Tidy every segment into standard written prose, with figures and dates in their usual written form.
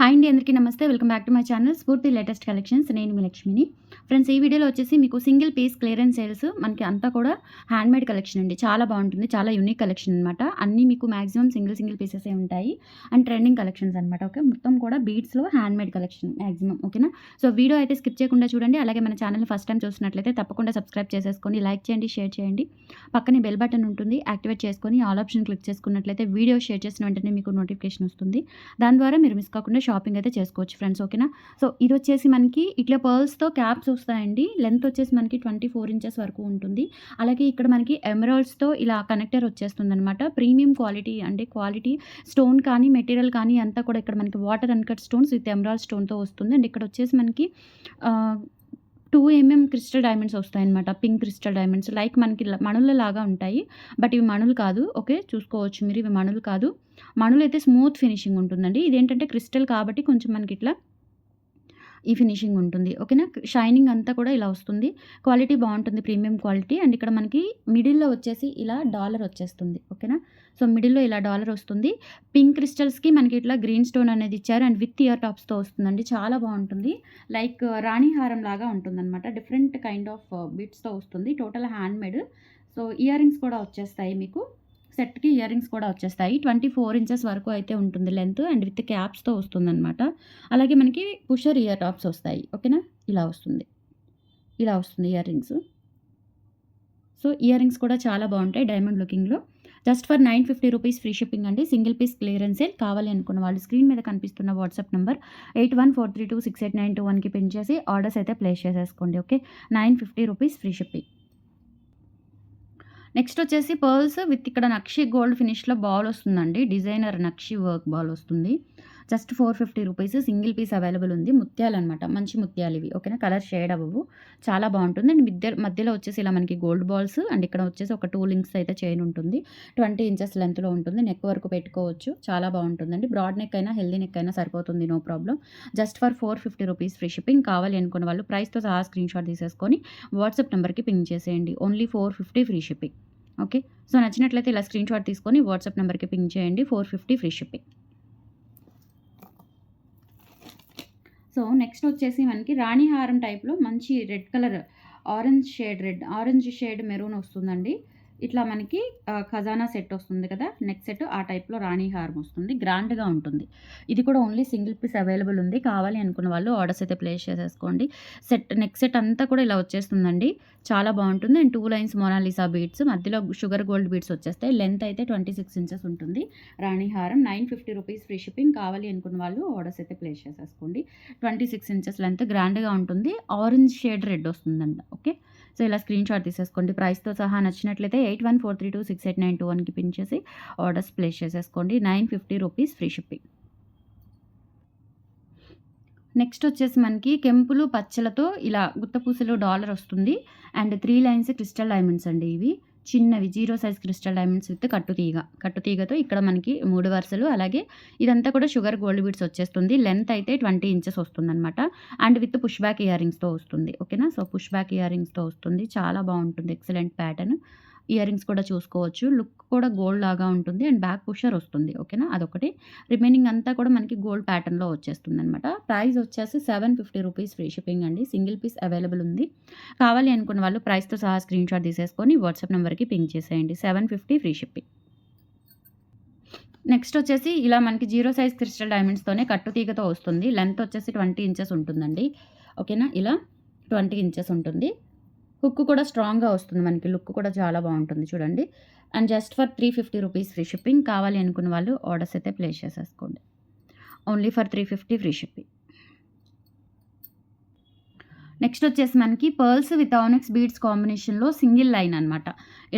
Hi అండి, అందరికీ నమస్తే. Welcome back to my channel స్ఫూర్తి లేటెస్ట్ కలెక్షన్స్. నేను మీ లక్ష్మిని. ఫ్రెండ్స్, ఈ వీడియోలో వచ్చేసి మీకు సింగిల్ పీస్ క్లియరెన్స్ సేల్స్ మనకి అంతా కూడా హ్యాండ్‌మేడ్ కలెక్షన్ అండి. చాలా బాగుంటుంది. చాలా యూనిక్ కలెక్షన్ అనమాట. అన్నీ మీకు మాక్సిమం సింగిల్ పీసెసే ఉంటాయి. అండ్ ట్రెండింగ్ కలెక్షన్స్ అనమాట. ఓకే, మొత్తం కూడా బీడ్స్‌లో హ్యాండ్‌మేడ్ కలెక్షన్ మాక్సిమం. ఓకేనా. సో వీడియో అయితే స్కిప్ చేయకుండా చూడండి. అలాగే మన ఛానల్‌ని ఫస్ట్ టైం చూస్తున్నట్లయితే తప్పకుండా సబ్స్క్రైబ్ చేసేసుకొని లైక్ చేయండి, షేర్ చేయండి. పక్కనే బెల్ బటన్ ఉంటుంది, యాక్టివేట్ చేసుకొని ఆల్ ఆప్షన్ క్లిక్ చేసుకున్నట్లయితే వీడియో షేర్ చేసిన వెంటనే మీకు నోటిఫికేషన్ వస్తుంది. దాని ద్వారా మీరు మిస్ కాకుండా షాపింగ్ అయితే చేసుకోవచ్చు ఫ్రెండ్స్. ఓకేనా. సో ఇది వచ్చేసి మనకి ఇట్లా పర్ల్స్తో క్యాప్స్ వస్తాయండి. లెంత్ వచ్చేసి మనకి 24 ఇంచెస్ వరకు ఉంటుంది. అలాగే ఇక్కడ మనకి ఎమరాల్డ్స్తో ఇలా కనెక్టర్ వచ్చేస్తుంది అనమాట. ప్రీమియం క్వాలిటీ అంటే క్వాలిటీ స్టోన్ కానీ మెటీరియల్ కానీ అంతా కూడా ఇక్కడ మనకి water uncut stones with emerald స్టోన్తో వస్తుంది. అండ్ ఇక్కడ వచ్చేసి మనకి 2 mm క్రిస్టల్ డైమండ్స్ వస్తాయన్నమాట. పింక్ క్రిస్టల్ డైమండ్స్ లైక్ మనకి మణుల లాగా ఉంటాయి. బట్ ఇవి మణులు కాదు. ఓకే, చూసుకోవచ్చు మీరు, ఇవి మణులు కాదు. మణులు అయితే స్మూత్ ఫినిషింగ్ ఉంటుందండి. ఇదేంటంటే క్రిస్టల్ కాబట్టి కొంచెం మనకి ఇట్లా ఈ ఫినిషింగ్ ఉంటుంది. ఓకేనా. షైనింగ్ అంతా కూడా ఇలా వస్తుంది. క్వాలిటీ బాగుంటుంది, ప్రీమియం క్వాలిటీ. అండ్ ఇక్కడ మనకి మిడిల్‌లో వచ్చేసి ఇలా డాలర్ వచ్చేస్తుంది. ఓకేనా. సో మిడిల్‌లో ఇలా డాలర్ వస్తుంది. పింక్ క్రిస్టల్స్‌కి మనకి ఇట్లా గ్రీన్ స్టోన్ అనేది ఇచ్చారు. అండ్ విత్ ఇయర్ టాప్స్‌తో వస్తుందండి. చాలా బాగుంటుంది. లైక్ రాణి హారం లాగా ఉంటుందన్నమాట. డిఫరెంట్ కైండ్ ఆఫ్ బిట్స్‌తో వస్తుంది. Total handmade. So earrings కూడా వచ్చేస్తాయి మీకు. సెట్‌కి ఇయర్ రింగ్స్ కూడా వచ్చేస్తాయి. 24 ఇంచెస్ వరకు అయితే ఉంటుంది లెంత్. అండ్ విత్ క్యాప్స్‌తో వస్తుందనమాట. అలాగే మనకి పుషర్ ఇయర్ టాప్స్ వస్తాయి. ఓకేనా. ఇలా వస్తుంది. ఇలా వస్తుంది earrings. So earrings కూడా చాలా బాగుంటాయి డైమండ్ లుకింగ్‌లో. Just for 950 rupees free shipping అండి. Single piece clearance sale. కావాలి అనుకున్న వాళ్ళు స్క్రీన్ మీద కనిపిస్తున్న వాట్సాప్ నంబర్ 8143268921కి పిన్ చేసి ఆర్డర్స్ అయితే ప్లేస్ చేసేసుకోండి. Okay, 950 rupees free shipping. Next వచ్చేసి పర్ల్స్ విత్ ఇక్కడ నక్షి గోల్డ్ ఫినిష్‌లో బాల్ వస్తుందండి. డిజైనర్ నక్షి వర్క్ బాల్ వస్తుంది. Just 450 rupees. Single piece available ఉంది. ముత్యాలనమాట. మంచి ముత్యాలు ఇవి. ఓకేనా. కలర్ షేడ్ అవ్వవు. చాలా బాగుంటుంది. అండ్ మధ్యలో వచ్చేసి ఇలా మనకి గోల్డ్ బాల్స్. అండ్ ఇక్కడ వచ్చేసి ఒక 2 లింక్స్ అయితే చైన్ ఉంటుంది. 20 ఇంచెస్ లెంత్‌లో ఉంటుంది. నెక్ వరకు పెట్టుకోవచ్చు. చాలా బాగుంటుందండి. బ్రాడ్ నెక్ అయినా హెల్దీ నెక్ అయినా సరిపోతుంది. No problem. Just for 450 rupees free shipping. కావాలి అనుకున్న వాళ్ళు ప్రైస్‌తో సహా స్క్రీన్ షాట్ తీసేసుకొని వాట్సాప్ నెంబర్‌కి పింగ్ చేసేయండి. Only 450 free shipping. Okay. So నచ్చినట్లయితే ఇలా స్క్రీన్ షాట్ తీసుకొని వాట్సాప్ నెంబర్‌కి పింగ్ చేయండి. 450 ఫ్రీ షిప్పింగ్. సో నెక్స్ట్ వచ్చేసి మనకి రాణి హారం టైప్‌లో మంచి red colour, orange shade maroon వస్తుందండి. ఇట్లా మనకి ఖజానా సెట్ వస్తుంది కదా, నెక్ సెట్ ఆ టైప్‌లో రాణి హారం వస్తుంది. గ్రాండ్‌గా ఉంటుంది. ఇది కూడా ఓన్లీ సింగిల్ పీస్ అవైలబుల్ ఉంది. కావాలి అనుకున్న వాళ్ళు ఆర్డర్స్ అయితే ప్లేస్ చేసేసుకోండి. నెక్ సెట్ అంతా కూడా ఇలా వచ్చేస్తుందండి. చాలా బాగుంటుంది. అండ్ 2 లైన్స్ మొనాలిసా బీడ్స్, మధ్యలో షుగర్ గోల్డ్ బీడ్స్ వచ్చేస్తాయి. లెంత్ అయితే 26 ఇంచెస్ ఉంటుంది. రాణి హారం 950 రూపీస్ ఫ్రీ షిప్పింగ్. కావాలి అనుకున్న వాళ్ళు ఆర్డర్స్ అయితే ప్లేస్ చేసేసుకోండి. 26 ఇంచెస్ లెంత్, గ్రాండ్‌గా ఉంటుంది. ఆరెంజ్ షేడ్ రెడ్ వస్తుందంట. ఓకే. సో ఇలా స్క్రీన్ షాట్ తీసేసుకోండి. ప్రైస్‌తో సహా నచ్చినట్లయితే 8143268921కి పిన్ చేసి ఆర్డర్స్ ప్లేస్ చేసేసుకోండి. 950 రూపీస్ ఫ్రీ షిప్పింగ్. నెక్స్ట్ వచ్చేసి మనకి కెంపులు పచ్చలతో ఇలా గుత్తపూసలు డాలర్ వస్తుంది. అండ్ 3 లైన్స్ క్రిస్టల్ డైమండ్స్ అండి ఇవి. చిన్నవి 0 సైజ్ క్రిస్టల్ డైమండ్స్ విత్ కట్టుతీగతో ఇక్కడ మనకి 3 వరుసలు. అలాగే ఇదంతా కూడా షుగర్ గోల్డ్ బీడ్స్ వచ్చేస్తుంది. లెంత్ అయితే 20 ఇంచెస్ వస్తుందనమాట. And with push back ear రింగ్స్‌తో వస్తుంది. ఓకేనా. సో పుష్ బ్యాక్ ఇయర్ రింగ్స్‌తో వస్తుంది. చాలా బాగుంటుంది. Excellent pattern. ఇయర్ రింగ్స్ కూడా చూసుకోవచ్చు. లుక్ కూడా గోల్డ్ లాగా ఉంటుంది. అండ్ బ్యాక్ పుషర్ వస్తుంది. ఓకేనా. అదొకటి. రిమైనింగ్ అంతా కూడా మనకి గోల్డ్ ప్యాటర్న్‌లో వచ్చేస్తుందనమాట. ప్రైస్ వచ్చేసి 750 రూపీస్ ఫ్రీ షిప్పింగ్ అండి. సింగిల్ పీస్ అవైలబుల్ ఉంది. కావాలి అనుకున్న వాళ్ళు ప్రైస్‌తో సహా స్క్రీన్ షాట్ తీసేసుకొని వాట్సాప్ నెంబర్‌కి పింగ్ చేసేయండి. 750 ఫ్రీ షిప్పింగ్. నెక్స్ట్ వచ్చేసి ఇలా మనకి 0 సైజ్ క్రిస్టల్ డైమండ్స్‌తోనే కట్టుతీగతో వస్తుంది. లెంత్ వచ్చేసి 20 ఇంచెస్ ఉంటుందండి. ఓకేనా. ఇలా 20 ఇంచెస్ ఉంటుంది. హుక్ కూడా స్ట్రాంగ్‌గా వస్తుంది మనకి. లుక్ కూడా చాలా బాగుంటుంది చూడండి. And just for 350 rupees free shipping. కావాలి అనుకున్న వాళ్ళు ఆర్డర్స్ అయితే ప్లేస్ చేసేసుకోండి. Only for 350 free shipping. Next వచ్చేసి మనకి పర్ల్స్ విత్ ఆనిక్స్ బీడ్స్ కాంబినేషన్‌లో సింగిల్ లైన్ అనమాట.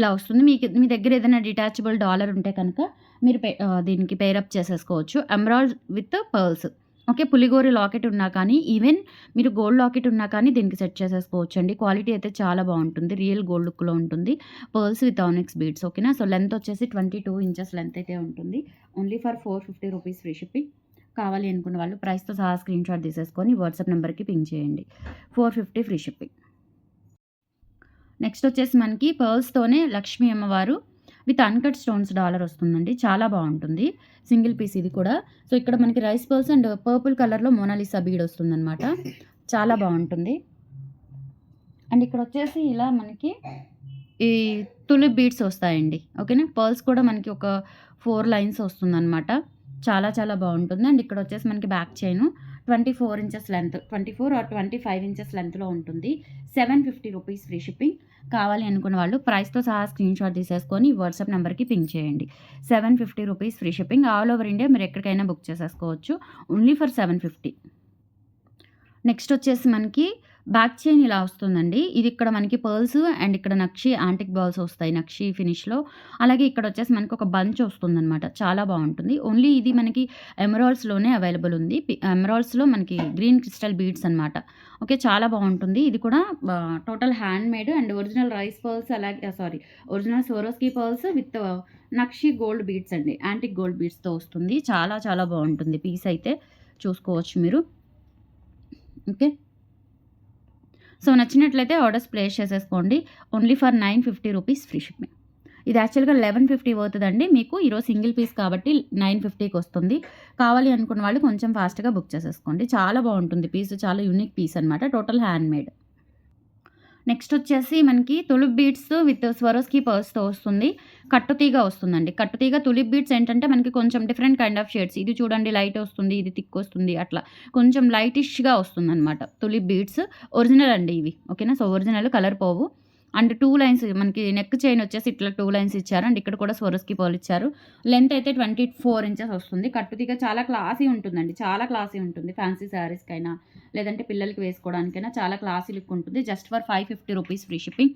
ఇలా వస్తుంది. మీ దగ్గర ఏదైనా డిటాచబుల్ డాలర్ ఉంటే కనుక మీరు దీనికి పేరప్ చేసేసుకోవచ్చు. Emerald with pearls. ఓకే. పులిగోరి లాకెట్ ఉన్నా కానీ, ఈవెన్ మీరు గోల్డ్ లాకెట్ ఉన్నా కానీ దీనికి సెట్ చేసేసుకోవచ్చండి. క్వాలిటీ అయితే చాలా బాగుంటుంది. రియల్ గోల్డ్ లుక్‌లో ఉంటుంది. Pearls with onyx beads. ఓకేనా. సో లెంత్ వచ్చేసి 22 ఇంచెస్ లెంత్ అయితే ఉంటుంది. Only for 450 rupees free shipping. కావాలి అనుకున్న వాళ్ళు ప్రైస్‌తో సహా స్క్రీన్ షాట్ తీసేసుకొని వాట్సాప్ నెంబర్‌కి పింగ్ చేయండి. 450 ఫ్రీ షిప్పింగ్. నెక్స్ట్ వచ్చేసి మనకి పర్ల్స్‌తోనే లక్ష్మీ అమ్మవారు విత్ అన్కట్ స్టోన్స్ డాలర్ వస్తుందండి. చాలా బాగుంటుంది సింగిల్ పీస్ ఇది కూడా. సో ఇక్కడ మనకి రైస్ పర్ల్స్ అండ్ పర్పుల్ కలర్లో మోనాలిసా బీడ్ వస్తుందన్నమాట. చాలా బాగుంటుంది. అండ్ ఇక్కడ వచ్చేసి ఇలా మనకి ఈ తులిప్ బీడ్స్ వస్తాయండి. ఓకేనా, పర్ల్స్ కూడా మనకి ఒక 4 లైన్స్ వస్తుందన్నమాట. చాలా చాలా బాగుంటుంది. అండ్ ఇక్కడ వచ్చేసి మనకి back chain 24 inches length, 24 or 25 inches లెంత్లో ఉంటుంది. 750 రూపీస్ ఫ్రీ షిప్పింగ్. కావాలి అనుకున్న వాళ్ళు ప్రైస్తో సహా స్క్రీన్ షాట్ తీసేసుకొని వాట్సాప్ నెంబర్కి పింక్ చేయండి. 750 rupees free shipping. All over India మీరు ఎక్కడికైనా బుక్ చేసేసుకోవచ్చు. Only for 750. నెక్స్ట్ వచ్చేసి మనకి బ్యాక్ చైన్ ఇలా వస్తుందండి. ఇది ఇక్కడ మనకి పర్ల్స్ అండ్ ఇక్కడ నక్షి యాంటిక్ బాల్స్ వస్తాయి నక్షి ఫినిష్లో. అలాగే ఇక్కడ వచ్చేసి మనకి ఒక బంచ్ వస్తుందన్నమాట. చాలా బాగుంటుంది. ఓన్లీ ఇది మనకి ఎమరాల్డ్స్లోనే అవైలబుల్ ఉంది. ఎమరాల్డ్స్లో మనకి గ్రీన్ క్రిస్టల్ బీడ్స్ అనమాట. ఓకే, చాలా బాగుంటుంది. ఇది కూడా total hand made and original rice pearls, అలాగే original Swarovski pearls with nakshi gold beads అండి. యాంటిక్ గోల్డ్ బీడ్స్తో వస్తుంది. చాలా చాలా బాగుంటుంది పీస్ అయితే, చూసుకోవచ్చు మీరు. ఓకే, సో నచ్చినట్లయితే ఆర్డర్స్ ప్లేస్ చేసేసుకోండి. Only for 950 rupees free shipping. ఇది యాక్చువల్గా 1150 అవుతుందండి. మీకు ఈరోజు సింగిల్ పీస్ కాబట్టి 950కి వస్తుంది. కావాలి అనుకున్న వాళ్ళు కొంచెం ఫాస్ట్గా బుక్ చేసేసుకోండి. చాలా బాగుంటుంది పీస్, చాలా యూనిక్ పీస్ అనమాట. Total hand made. నెక్స్ట్ వచ్చేసి మనకి తులిప్ బీడ్స్ విత్ స్వరోస్కీ పర్ల్స్తో వస్తుంది. కట్టుతీగ వస్తుందండి. కట్టుతీగ తులిప్ బీడ్స్ ఏంటంటే మనకి కొంచెం డిఫరెంట్ కైండ్ ఆఫ్ షేడ్స్. ఇది చూడండి లైట్ వస్తుంది, ఇది థిక్ వస్తుంది, అట్లా కొంచెం లైటిష్గా వస్తుంది అనమాట తులిప్ బీడ్స్. ఒరిజినల్ అండి ఇవి. ఓకేనా, సో ఒరిజినల్, కలర్ పోవు. అండ్ 2 లైన్స్ మనకి నెక్ చైన్ వచ్చేసి ఇట్లా 2 లైన్స్ ఇచ్చారు. అండ్ ఇక్కడ కూడా స్వరోస్కీ పర్ల్ ఇచ్చారు. లెంత్ అయితే 24 ఇంచెస్ వస్తుంది. కట్టుతీగ చాలా క్లాసీ ఉంటుందండి. చాలా క్లాసీ ఉంటుంది. ఫ్యాన్సీ శారీస్కైనా లేదంటే పిల్లలకి వేసుకోవడానికైనా చాలా క్లాసీ లుక్ ఉంటుంది. Just for 550 rupees free shipping.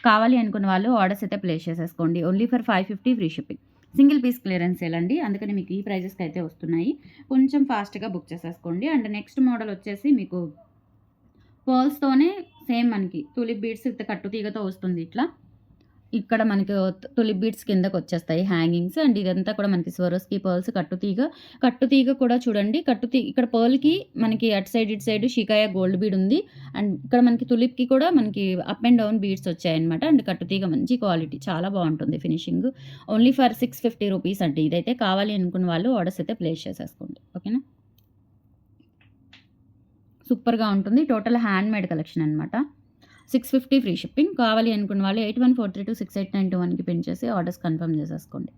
కావాలి అనుకున్న వాళ్ళు ఆర్డర్స్ అయితే ప్లేస్ చేసేసుకోండి. Only for 550 free shipping. Single piece clearance sale అండి, అందుకని మీకు ఈ ప్రైజెస్కి అయితే వస్తున్నాయి. కొంచెం ఫాస్ట్గా బుక్ చేసేసుకోండి. అండ్ నెక్స్ట్ మోడల్ వచ్చేసి మీకు పర్ల్స్తోనే సేమ్ మనకి తులిప్ బీడ్స్ విత్ కట్టుతీగతో వస్తుంది. ఇట్లా ఇక్కడ మనకి తులిప్ బీడ్స్ కిందకి వచ్చేస్తాయి హ్యాంగింగ్స్. అండ్ ఇదంతా కూడా మనకి స్వరోస్కీ పర్ల్స్, కట్టుతీగ కూడా చూడండి. ఇక్కడ పర్ల్కి మనకి అటు సైడ్ ఇటు సైడ్ షికాయ గోల్డ్ బీడ్ ఉంది. అండ్ ఇక్కడ మనకి తులిప్కి కూడా మనకి అప్ అండ్ డౌన్ బీడ్స్ వచ్చాయన్నమాట. అండ్ కట్టుతీగ మంచి క్వాలిటీ, చాలా బాగుంటుంది ఫినిషింగ్. ఓన్లీ ఫర్ 650 రూపీస్ అండి. ఇదైతే కావాలి అనుకున్న వాళ్ళు ఆర్డర్స్ అయితే ప్లేస్ చేసేసుకోండి. ఓకేనా, సూపర్గా ఉంటుంది. టోటల్ హ్యాండ్ మేడ్ కలెక్షన్ అనమాట. 650 ఫ్రీ షిప్పింగ్. కావాలి అనుకున్న వాళ్ళు 8143268921కి పిన్ చేసి ఆర్డర్స్ కన్ఫర్మ్ చేసేసుకోండి.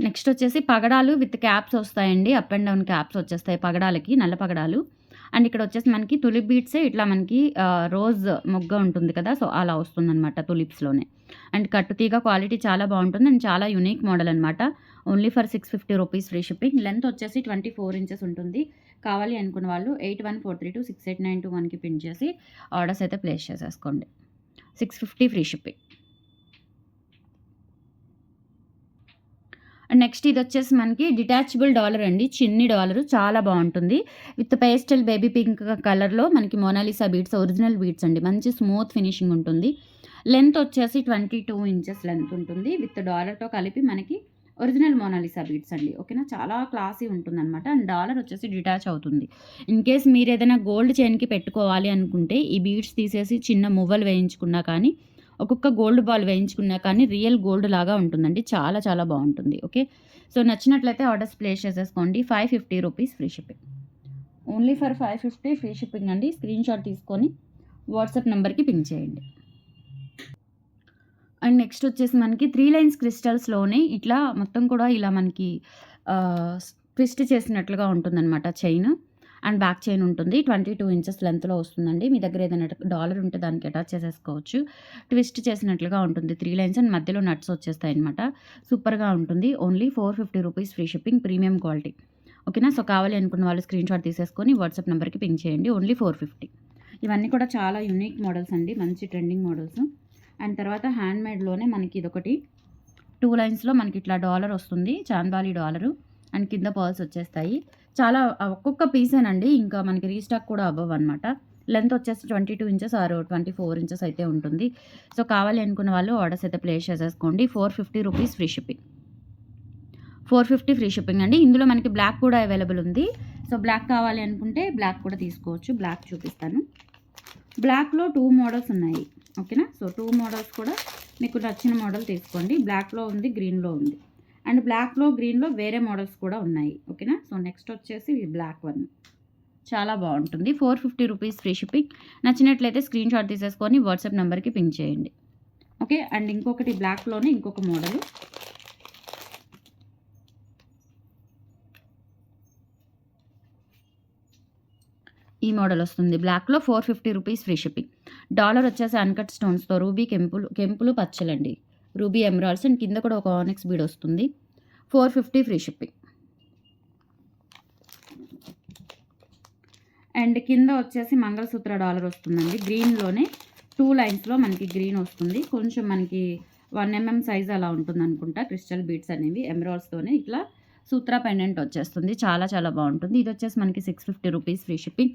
నెక్స్ట్ వచ్చేసి పగడాలు విత్ క్యాప్స్ వస్తాయండి. అప్ అండ్ డౌన్ క్యాప్స్ వచ్చేస్తాయి పగడాలకి, నల్ల పగడాలు. అండ్ ఇక్కడ వచ్చేసి మనకి తులిప్ బీడ్సే ఇట్లా మనకి రోజ్ మొగ్గ ఉంటుంది కదా, సో అలా వస్తుందన్నమాట తులిప్స్లోనే. అండ్ కట్టుతీగ క్వాలిటీ చాలా బాగుంటుంది అండ్ చాలా యూనిక్ మోడల్ అనమాట. Only for 650 rupees free shipping. Length వచ్చేసి 24 ఇంచెస్ ఉంటుంది. కావాలి అనుకున్న వాళ్ళు 8143268921కి పిన్ చేసి ఆర్డర్స్ అయితే ప్లేస్ చేసేసుకోండి. 650 ఫ్రీ షిప్పింగ్. అండ్ నెక్స్ట్ ఇది వచ్చేసి మనకి డిటాచబుల్ డాలర్ అండి. చిన్ని డాలరు, చాలా బాగుంటుంది. విత్ పేస్టల్ బేబీ పింక్ కలర్లో మనకి మోనాలిసా బీడ్స్, ఒరిజినల్ బీడ్స్ అండి. మంచి స్మూత్ ఫినిషింగ్ ఉంటుంది. లెంత్ వచ్చేసి 22 ఇంచెస్ లెంత్ ఉంటుంది. విత్ డాలర్తో కలిపి మనకి ఒరిజినల్ మోనాలిసా బీడ్స్ అండి. ఓకేనా, చాలా క్లాసీ ఉంటుంది అనమాట. అండ్ డాలర్ వచ్చేసి డిటాచ్ అవుతుంది. ఇన్ కేస్ మీరు ఏదైనా గోల్డ్ చైన్కి పెట్టుకోవాలి అనుకుంటే ఈ బీడ్స్ తీసేసి చిన్న మువ్వలు వేయించుకున్నా కానీ, ఒక్కొక్క గోల్డ్ బాల్ వేయించుకున్నా కానీ రియల్ గోల్డ్ లాగా ఉంటుందండి. చాలా చాలా బాగుంటుంది. ఓకే, సో నచ్చినట్లయితే ఆర్డర్స్ ప్లేస్ చేసేసుకోండి. 550 rupees free shipping. Only for 550 free shipping అండి. స్క్రీన్ షాట్ తీసుకొని వాట్సాప్ నెంబర్కి పింక్ చేయండి. అండ్ నెక్స్ట్ వచ్చేసి మనకి 3 లైన్స్ క్రిస్టల్స్లోనే ఇట్లా మొత్తం కూడా ఇలా మనకి ట్విస్ట్ చేసినట్లుగా ఉంటుందన్నమాట చైన్. అండ్ బ్యాక్ చైన్ ఉంటుంది. 22 ఇంచెస్ లెంత్లో వస్తుందండి. మీ దగ్గర ఏదైనా డాలర్ ఉంటే దానికి అటాచ్ చేసేసుకోవచ్చు. ట్విస్ట్ చేసినట్లుగా ఉంటుంది 3 లైన్స్ అండ్ మధ్యలో నట్స్ వచ్చేస్తాయి అనమాట. సూపర్గా ఉంటుంది. Only 450 rupees free shipping. Premium quality. ఓకేనా, సో కావాలి అనుకున్న వాళ్ళు స్క్రీన్ షాట్ తీసేసుకొని వాట్సాప్ నెంబర్కి పింక్ చేయండి. ఓన్లీ 450. ఇవన్నీ కూడా చాలా యూనిక్ మోడల్స్ అండి, మంచి ట్రెండింగ్ మోడల్స్. అండ్ తర్వాత హ్యాండ్ మేడ్లోనే మనకి ఇదొకటి 2 లైన్స్లో మనకి ఇట్లా డాలర్ వస్తుంది, చాందాలి డాలరు. అండ్ కింద పర్ల్స్ వచ్చేస్తాయి. చాలా ఒక్కొక్క పీసేనండి, ఇంకా మనకి రీస్టాక్ కూడా అవ్వవు అనమాట. లెంత్ వచ్చేసి 22 ఇంచెస్ ఆర్ 24 ఇంచెస్ అయితే ఉంటుంది. సో కావాలి అనుకున్న వాళ్ళు ఆర్డర్స్ అయితే ప్లేస్ చేసేసుకోండి. 450 rupees free shipping. 450 free shipping అండి. ఇందులో మనకి బ్లాక్ కూడా అవైలబుల్ ఉంది. సో బ్లాక్ కావాలి అనుకుంటే బ్లాక్ కూడా తీసుకోవచ్చు. బ్లాక్ చూపిస్తాను. బ్లాక్లో 2 మోడల్స్ ఉన్నాయి. ఓకేనా, సో 2 మోడల్స్ కూడా మీకు నచ్చిన మోడల్ తీసుకోండి. బ్లాక్‌లో ఉంది, గ్రీన్‌లో ఉంది. అండ్ బ్లాక్‌లో, గ్రీన్‌లో వేరే మోడల్స్ కూడా ఉన్నాయి. ఓకేనా. సో నెక్స్ట్ వచ్చేసి ఈ బ్లాక్ వన్ చాలా బాగుంటుంది. 450 రూపీస్ ఫ్రీ షిప్పింగ్. నచ్చినట్లయితే స్క్రీన్ షాట్ తీసేసుకొని వాట్సాప్ నెంబర్కి పింక్ చేయండి. ఓకే. అండ్ ఇంకొకటి బ్లాక్‌లోనే ఇంకొక మోడల్. ఈ మోడల్ వస్తుంది. బ్లాక్‌లో 450 రూపీస్ ఫ్రీ షిప్పింగ్. డాలర్ వచ్చేసి అన్‌కట్ స్టోన్స్‌తో రూబీ కెంపులు పచ్చలండి. రూబీ ఎమరాల్డ్స్ అండ్ కింద కూడా ఒక ఆనెక్స్ బీడ్ వస్తుంది. 450 ఫ్రీ షిప్పింగ్. అండ్ కింద వచ్చేసి మంగళసూత్ర డాలర్ వస్తుందండి. గ్రీన్‌లోనే 2 లైన్స్‌లో మనకి గ్రీన్ వస్తుంది. కొంచెం మనకి 1 mm సైజ్ అలా ఉంటుందనుకుంటా. క్రిస్టల్ బీడ్స్ అనేవి ఎమరాల్డ్స్‌తోనే ఇట్లా సూత్ర పెండెంట్ వచ్చేస్తుంది. చాలా చాలా బాగుంటుంది. ఇది వచ్చేసి మనకి 650 రూపీస్ ఫ్రీ షిప్పింగ్.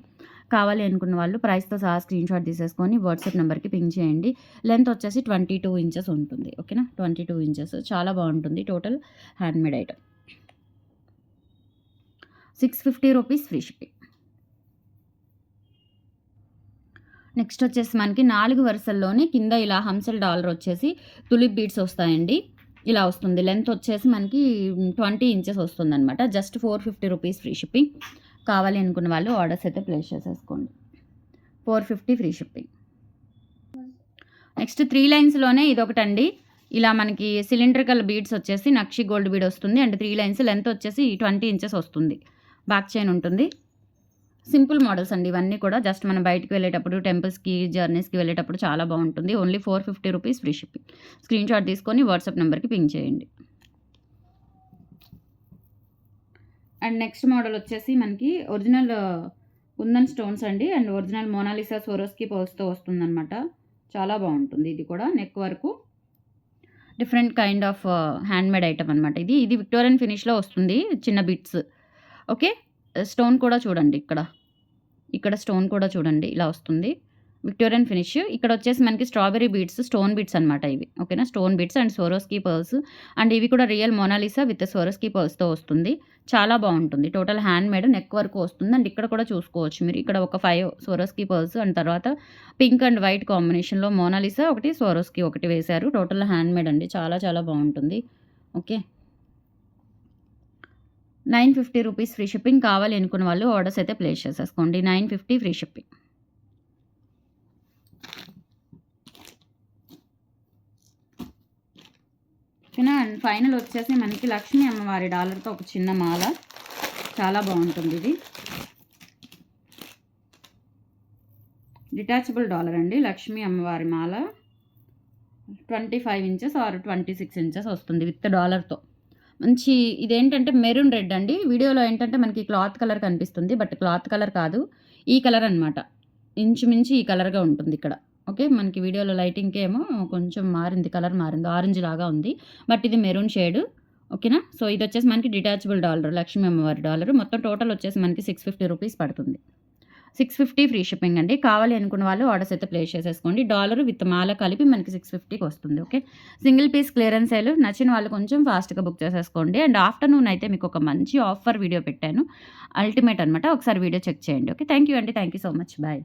కావాలి అనుకున్న వాళ్ళు ప్రైస్తో సహా స్క్రీన్ షాట్ తీసేసుకొని వాట్సాప్ నెంబర్కి పింక్ చేయండి. లెంత్ వచ్చేసి 22 ఇంచెస్ ఉంటుంది. ఓకేనా. 22 ఇంచెస్ చాలా బాగుంటుంది. Total handmade item. 650 rupees free shipping. Next వచ్చేసి మనకి 4 వరుసల్లోనే కింద ఇలా హంసల్ డాలర్ వచ్చేసి తులిప్ బీడ్స్ వస్తాయండి. ఇలా వస్తుంది. లెంత్ వచ్చేసి మనకి 20 ఇంచెస్ వస్తుందన్నమాట. Just 450 rupees free shipping. కావాలి అనుకున్న వాళ్ళు ఆర్డర్స్ అయితే ప్లేస్ చేసేసుకోండి. 450 ఫ్రీ షిప్పింగ్. నెక్స్ట్ 3 లైన్స్లోనే ఇదొకటండి. ఇలా మనకి సిలిండ్రికల్ బీడ్స్ వచ్చేసి నక్షి గోల్డ్ బీడ్ వస్తుంది. అండ్ 3 లైన్స్ లెంత్ వచ్చేసి 20 ఇంచెస్ వస్తుంది. బ్యాక్ చైన్ ఉంటుంది. సింపుల్ మోడల్స్ అండి ఇవన్నీ కూడా. జస్ట్ మనం బయటకు వెళ్ళేటప్పుడు టెంపుల్స్కి, జర్నీస్కి వెళ్ళేటప్పుడు చాలా బాగుంటుంది. Only 450 rupees free shipping. Screen shot తీసుకొని వాట్సాప్ నెంబర్కి పింక్ చేయండి. అండ్ నెక్స్ట్ మోడల్ వచ్చేసి మనకి ఒరిజినల్ కుందన్ స్టోన్స్ అండి. అండ్ ఒరిజినల్ మోనాలిసా సోరోస్కి పర్ల్స్తో వస్తుందన్నమాట. చాలా బాగుంటుంది. ఇది కూడా నెక్ వరకు different kind of handmade item అనమాట. ఇది విక్టోరియన్ ఫినిష్లో వస్తుంది. చిన్న బిట్స్. ఓకే. స్టోన్ కూడా చూడండి. ఇక్కడ స్టోన్ కూడా చూడండి ఇలా వస్తుంది. Victorian finish. ఇక్కడ వచ్చేసి మనకి స్ట్రాబెరీ బీడ్స్, స్టోన్ బీడ్స్ అనమాట ఇవి. ఓకేనా. Stone beads and Swarovski pearls. And ఇవి కూడా రియల్ మోనాలిసా విత్ సోరోస్కీ పర్ల్స్తో వస్తుంది. చాలా బాగుంటుంది. టోటల్ హ్యాండ్మేడ్ నెక్ వరకు వస్తుంది. అండ్ ఇక్కడ కూడా చూసుకోవచ్చు మీరు. ఇక్కడ ఒక 5 సోరోస్కీ పర్ల్స్ అండ్ తర్వాత పింక్ అండ్ వైట్ కాంబినేషన్లో మోనాలిసా ఒకటి, సోరోస్కీ ఒకటి వేశారు. టోటల్ హ్యాండ్మేడ్ అండి. చాలా చాలా బాగుంటుంది. ఓకే. 950 rupees free shipping. కావాలి అనుకున్న వాళ్ళు ఆర్డర్స్ అయితే ప్లేస్ చేసేసుకోండి. 950 ఫ్రీ షిప్పింగ్. ఓకేనా. అండ్ ఫైనల్ వచ్చేసి మనకి లక్ష్మీ అమ్మవారి డాలర్తో ఒక చిన్న మాల. చాలా బాగుంటుంది ఇది. డిటాచబుల్ డాలర్ అండి. లక్ష్మీ అమ్మవారి మాల 25 ఇంచెస్ ఆర్ 26 ఇంచెస్ వస్తుంది విత్ డాలర్తో. మంచి ఇదేంటంటే మెరూన్ రెడ్ అండి. వీడియోలో ఏంటంటే మనకి క్లాత్ కలర్ కనిపిస్తుంది. బట్ క్లాత్ కలర్ కాదు, ఈ కలర్ అనమాట. ఇంచుమించు ఈ కలర్గా ఉంటుంది ఇక్కడ. ఓకే. మనకి వీడియోలో లైటింగ్కి ఏమో కొంచెం మారింది, కలర్ మారింది, ఆరెంజ్ లాగా ఉంది. బట్ ఇది మెరూన్ షేడ్. ఓకేనా. సో ఇది వచ్చేసి మనకి డిటాచబుల్ డాలర్, లక్ష్మీ అమ్మవారి డాలర్. మొత్తం టోటల్ వచ్చేసి మనకి 650 రూపీస్ పడుతుంది. 650 ఫ్రీ షిప్పింగ్ అండి. కావాలి అనుకున్న వాళ్ళు ఆర్డర్స్ అయితే ప్లేస్ చేసేసుకోండి. డాలర్ విత్ మాల కలిపి మనకి 650కి వస్తుంది. Okay. Single piece clearance sale. నచ్చిన వాళ్ళు కొంచెం ఫాస్ట్గా బుక్ చేసేసుకోండి. అండ్ ఆఫ్టర్నూన్ అయితే మీకు ఒక మంచి ఆఫర్ వీడియో పెట్టాను. అల్టిమేట్ అనమాట. ఒకసారి వీడియో చెక్ చేయండి. ఓకే. థ్యాంక్ యూ అండి. Thank you so much. Bye.